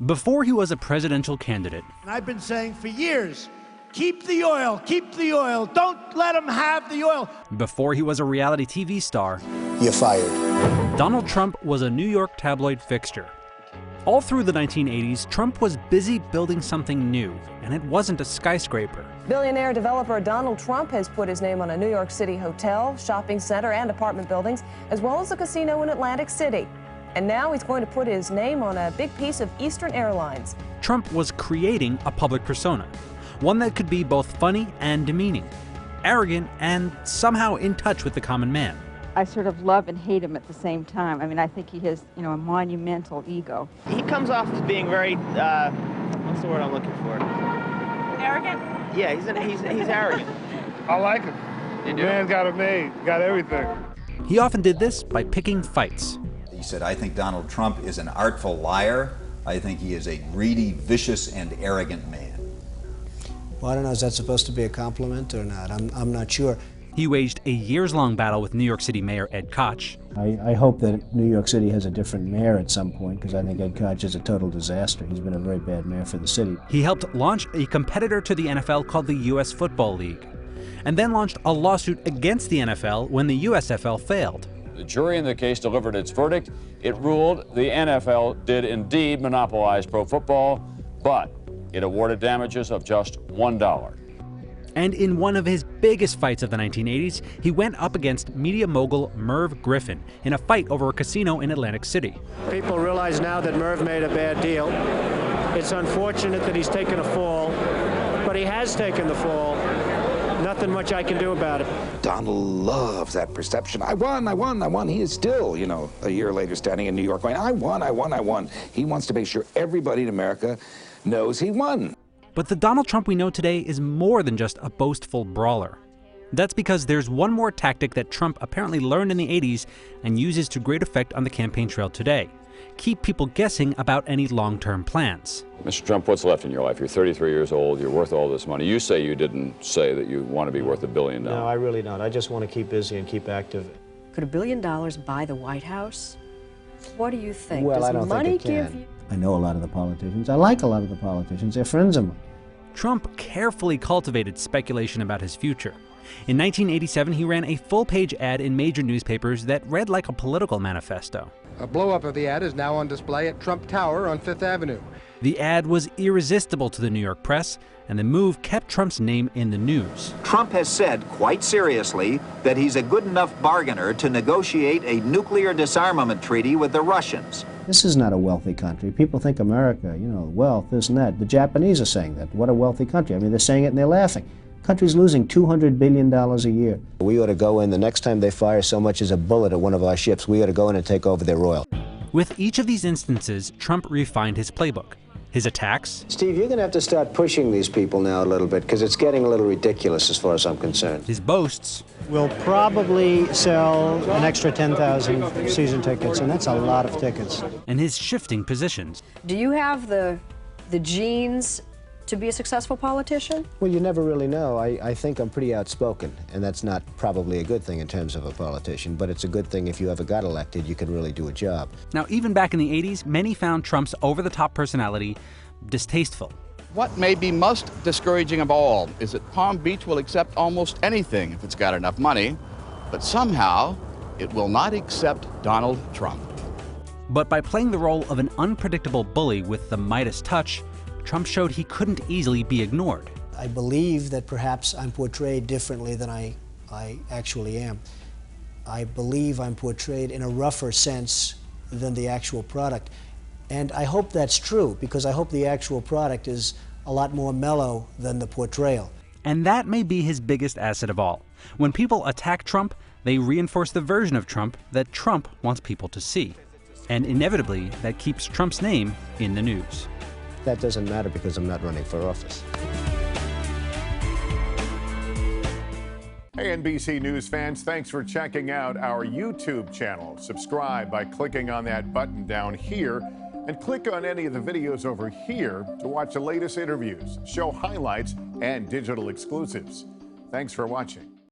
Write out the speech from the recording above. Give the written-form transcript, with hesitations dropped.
Before he was a presidential candidate, And I've been saying for years, keep the oil, don't let them have the oil. before he was a reality TV star, You're fired. Donald Trump was a New York tabloid fixture. All through the 1980s, Trump was busy building something new, and it wasn't a skyscraper. Billionaire developer Donald Trump has put his name on a New York City hotel, shopping center, and apartment buildings, as well as a casino in Atlantic City. And now he's going to put his name on a big piece of Eastern Airlines. Trump was creating a public persona, one that could be both funny and demeaning, arrogant and somehow in touch with the common man. I sort of love and hate him at the same time. I mean, I think he has, a monumental ego. He comes off as being very, what's the word I'm looking for? Arrogant? Yeah, he's arrogant. I like him. You do? Man's got it made, got everything. He often did this by picking fights. He said, I think Donald Trump is an artful liar. I think he is a greedy, vicious, and arrogant man. Well, I don't know, is that supposed to be a compliment or not? I'm not sure. He waged a years-long battle with New York City Mayor Ed Koch. I hope that New York City has a different mayor at some point, because I think Ed Koch is a total disaster. He's been a very bad mayor for the city. He helped launch a competitor to the NFL called the U.S. Football League, and then launched a lawsuit against the NFL when the USFL failed. The jury in the case delivered its verdict. It ruled the NFL did indeed monopolize pro football, but it awarded damages of just $1. And in one of his biggest fights of the 1980s, he went up against media mogul Merv Griffin in a fight over a casino in Atlantic City. People realize now that Merv made a bad deal. It's unfortunate that he's taken a fall, but he has taken the fall. Nothing much I can do about it. Donald loves that perception. I won. He is still, a year later standing in New York going, I won. He wants to make sure everybody in America knows he won. But the Donald Trump we know today is more than just a boastful brawler. That's because there's one more tactic that Trump apparently learned in the 80s and uses to great effect on the campaign trail today: keep people guessing about any long-term plans. Mr. Trump, what's left in your life? You're 33 years old, you're worth all this money. You say you didn't say that you want to be worth $1 billion. No, I really don't. I just want to keep busy and keep active. Could $1 billion buy the White House? What do you think? Well, Does I don't money think it give can. you... I know a lot of the politicians. I like a lot of the politicians. They're friends of mine. Trump carefully cultivated speculation about his future. In 1987, he ran a full-page ad in major newspapers that read like a political manifesto. A blow-up of the ad is now on display at Trump Tower on Fifth Avenue. The ad was irresistible to the New York press, and the move kept Trump's name in the news. Trump has said quite seriously that he's a good enough bargainer to negotiate a nuclear disarmament treaty with the Russians. This is not a wealthy country. People think America, wealth, this and that. The Japanese are saying that. What a wealthy country. I mean, they're saying it and they're laughing. Country's losing $200 billion a year. We ought to go in, the next time they fire so much as a bullet at one of our ships, we ought to go in and take over their oil. With each of these instances, Trump refined his playbook. His attacks. Steve, you're going to have to start pushing these people now a little bit, because it's getting a little ridiculous as far as I'm concerned. His boasts. We'll probably sell an extra 10,000 season tickets, and that's a lot of tickets. And his shifting positions. Do you have the genes to be a successful politician? Well, you never really know. I think I'm pretty outspoken, and that's not probably a good thing in terms of a politician, but it's a good thing if you ever got elected, you can really do a job. Now, even back in the 80s, many found Trump's over-the-top personality distasteful. What may be most discouraging of all is that Palm Beach will accept almost anything if it's got enough money, but somehow it will not accept Donald Trump. But by playing the role of an unpredictable bully with the Midas touch, Trump showed he couldn't easily be ignored. I believe that perhaps I'm portrayed differently than I actually am. I believe I'm portrayed in a rougher sense than the actual product. And I hope that's true, because I hope the actual product is a lot more mellow than the portrayal. And that may be his biggest asset of all. When people attack Trump, they reinforce the version of Trump that Trump wants people to see. And inevitably, that keeps Trump's name in the news. That doesn't matter because I'm not running for office. Hey, NBC News fans, thanks for checking out our YouTube channel. Subscribe by clicking on that button down here, and click on any of the videos over here to watch the latest interviews, show highlights, and digital exclusives. Thanks for watching.